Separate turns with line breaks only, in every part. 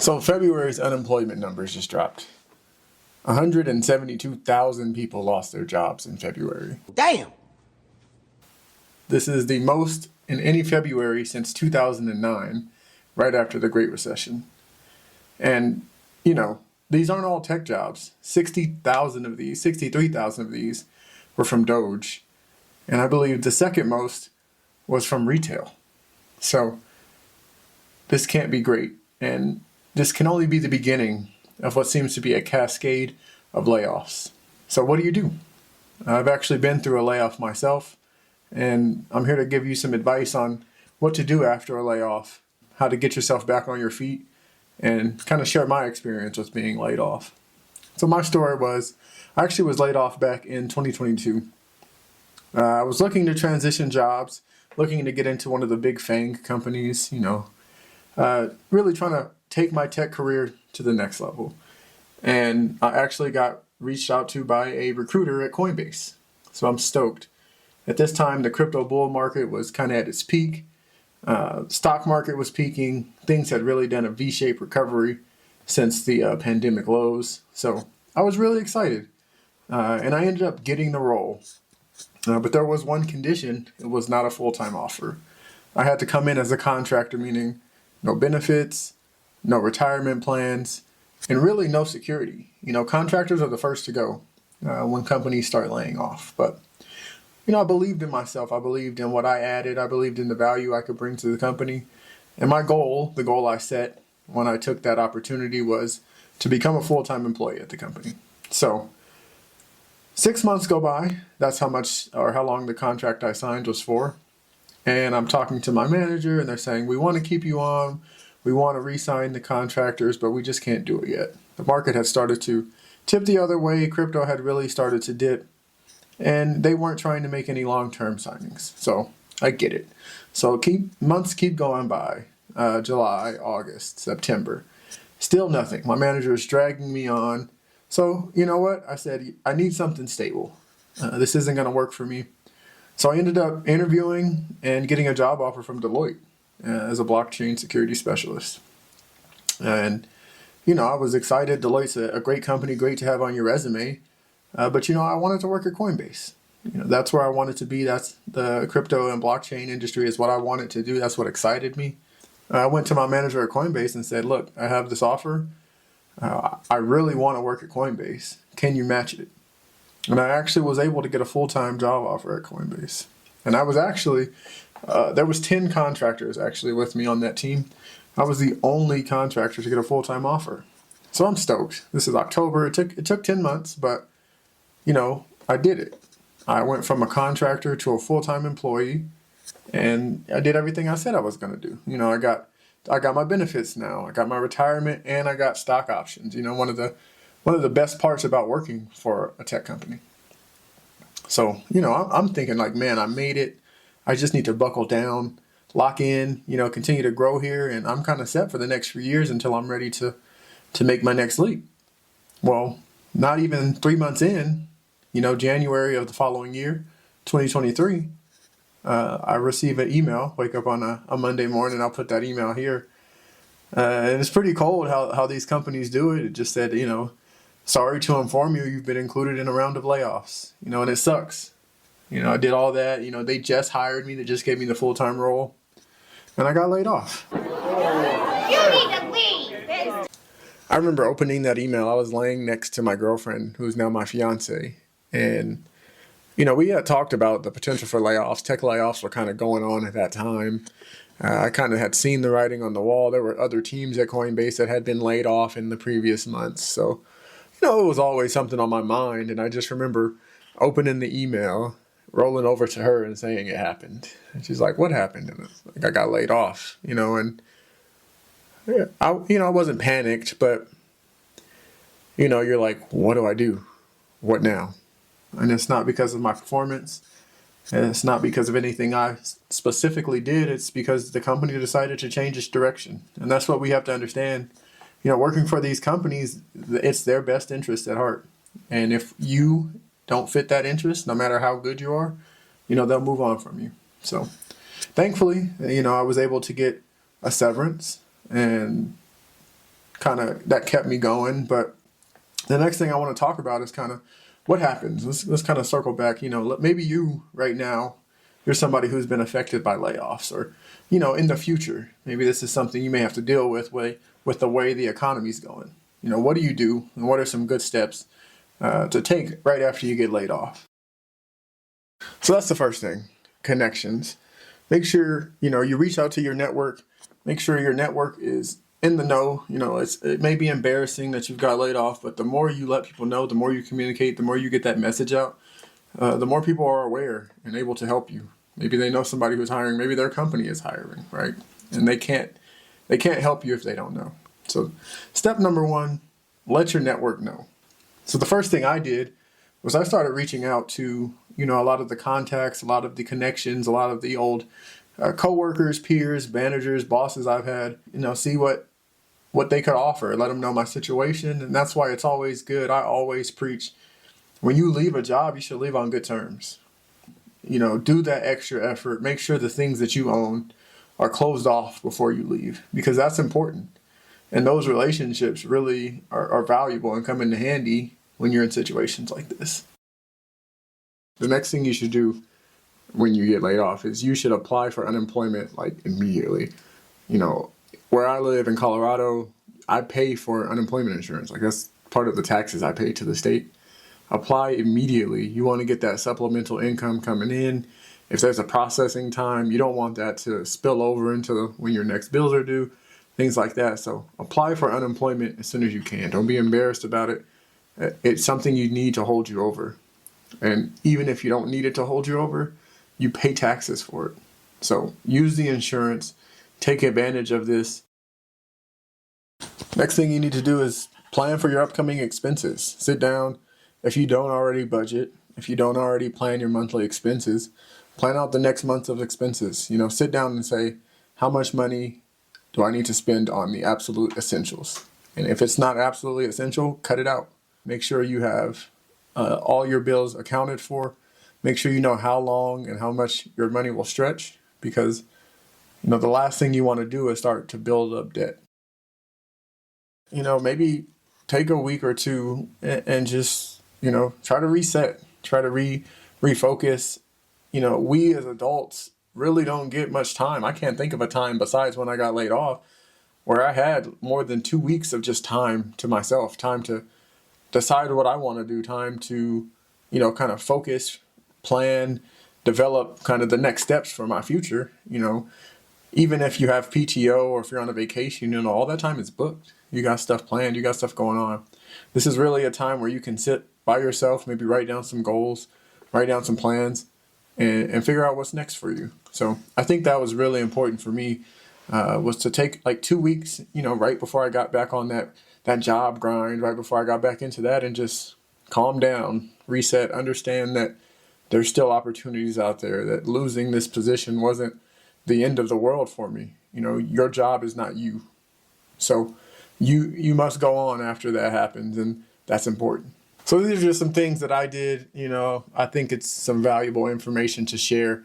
So February's unemployment numbers just dropped. 172,000 people lost their jobs in February.
Damn!
This is the most in any February since 2009, right after the Great Recession. And, these aren't all tech jobs. 63,000 of these were from Doge. And I believe the second most was from retail. So this can't be great. And this can only be the beginning of what seems to be a cascade of layoffs. So what do you do? I've actually been through a layoff myself, and I'm here to give you some advice on what to do after a layoff, how to get yourself back on your feet, and kind of share my experience with being laid off. So my story was, I actually was laid off back in 2022. I was looking to transition jobs, looking to get into one of the big FANG companies, really trying to take my tech career to the next level. And I actually got reached out to by a recruiter at Coinbase. So I'm stoked. At this time, the crypto bull market was kind of at its peak. Stock market was peaking. Things had really done a V-shaped recovery since the pandemic lows. So I was really excited. And I ended up getting the role. But there was one condition. It was not a full-time offer. I had to come in as a contractor, meaning no benefits, no retirement plans, and really no security. Contractors are the first to go when companies start laying off. But, I believed in myself. I believed in what I added. I believed in the value I could bring to the company. And my goal, the goal I set when I took that opportunity, was to become a full-time employee at the company. So 6 months go by. That's how long the contract I signed was for. And I'm talking to my manager, and they're saying, we want to keep you on. We want to re-sign the contractors, but we just can't do it yet. The market had started to tip the other way. Crypto had really started to dip, and they weren't trying to make any long-term signings. So I get it. So months keep going by. July, August, September. Still nothing. My manager is dragging me on. So you know what? I said, I need something stable. This isn't going to work for me. So I ended up interviewing and getting a job offer from Deloitte as a blockchain security specialist. And, I was excited. Deloitte's a great company, great to have on your resume. But, I wanted to work at Coinbase. That's where I wanted to be. That's the crypto and blockchain industry is what I wanted to do. That's what excited me. I went to my manager at Coinbase and said, look, I have this offer. I really want to work at Coinbase. Can you match it? And I actually was able to get a full-time job offer at Coinbase. And I was actually, there was 10 contractors actually with me on that team. I was the only contractor to get a full-time offer. So I'm stoked. This is October. It took 10 months, but, I did it. I went from a contractor to a full-time employee, and I did everything I said I was going to do. I got my benefits now. I got my retirement, and I got stock options. One of the best parts about working for a tech company. So, I'm thinking like, man, I made it. I just need to buckle down, lock in, continue to grow here. And I'm kind of set for the next few years until I'm ready to make my next leap. Well, not even 3 months in, January of the following year, 2023, I receive an email, wake up on a Monday morning. I'll put that email here. And it's pretty cold how these companies do it. It just said, sorry to inform you, you've been included in a round of layoffs, and it sucks. I did all that, they just hired me, they just gave me the full-time role, and I got laid off.
You need to leave.
I remember opening that email. I was laying next to my girlfriend, who's now my fiance, and, we had talked about the potential for layoffs. Tech layoffs were kind of going on at that time. I kind of had seen the writing on the wall. There were other teams at Coinbase that had been laid off in the previous months, so it was always something on my mind. And I just remember opening the email, rolling over to her and saying it happened. And she's like, what happened? And I got laid off, and I wasn't panicked, but, you're like, what do I do? What now? And it's not because of my performance. And it's not because of anything I specifically did. It's because the company decided to change its direction. And that's what we have to understand. Working for these companies, it's their best interest at heart. And if you don't fit that interest, no matter how good you are, they'll move on from you. So thankfully, I was able to get a severance and that kept me going. But the next thing I want to talk about is kind of what happens. Let's kind of circle back. Maybe you right now, you're somebody who's been affected by layoffs, or in the future, maybe this is something you may have to deal with the way the economy's going. What do you do, and what are some good steps to take right after you get laid off? So that's the first thing: connections. Make sure you reach out to your network. Make sure your network is in the know. It may be embarrassing that you've got laid off, but the more you let people know, the more you communicate, the more you get that message out, the more people are aware and able to help you. Maybe they know somebody who's hiring. Maybe their company is hiring, right? And they can't help you if they don't know. So step number one, let your network know. So the first thing I did was I started reaching out to, a lot of the contacts, a lot of the connections, a lot of the old coworkers, peers, managers, bosses I've had, see what they could offer, let them know my situation. And that's why it's always good. I always preach, when you leave a job, you should leave on good terms. Do that extra effort. Make sure the things that you own are closed off before you leave, because that's important. And those relationships really are valuable and come into handy when you're in situations like this. The next thing you should do when you get laid off is you should apply for unemployment immediately. Where I live in Colorado, I pay for unemployment insurance. That's part of the taxes I pay to the state. Apply immediately. You want to get that supplemental income coming in. If there's a processing time, you don't want that to spill over into when your next bills are due, things like that. So apply for unemployment as soon as you can. Don't be embarrassed about it. It's something you need to hold you over. And even if you don't need it to hold you over, you pay taxes for it. So use the insurance. Take advantage of this. Next thing you need to do is plan for your upcoming expenses. Sit down. If you don't already budget, if you don't already plan your monthly expenses, plan out the next month of expenses. Sit down and say, how much money do I need to spend on the absolute essentials? And if it's not absolutely essential, cut it out. Make sure you have all your bills accounted for. Make sure you know how long and how much your money will stretch, because the last thing you want to do is start to build up debt. Maybe take a week or two and just try to reset, try to refocus. We as adults really don't get much time. I can't think of a time besides when I got laid off where I had more than 2 weeks of just time to myself, time to decide what I want to do, time to, kind of focus, plan, develop kind of the next steps for my future. Even if you have PTO or if you're on a vacation, all that time is booked. You got stuff planned, you got stuff going on. This is really a time where you can sit by yourself, maybe write down some goals, write down some plans, and figure out what's next for you. So I think that was really important for me, was to take 2 weeks, right before I got back on that job grind, right before I got back into that, and just calm down, reset, understand that there's still opportunities out there, that losing this position wasn't the end of the world for me. Your job is not you. So you must go on after that happens, and that's important. So these are just some things that I did. I think it's some valuable information to share.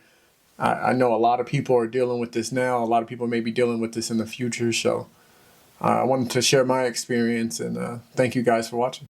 I know a lot of people are dealing with this now. A lot of people may be dealing with this in the future. So I wanted to share my experience, and thank you guys for watching.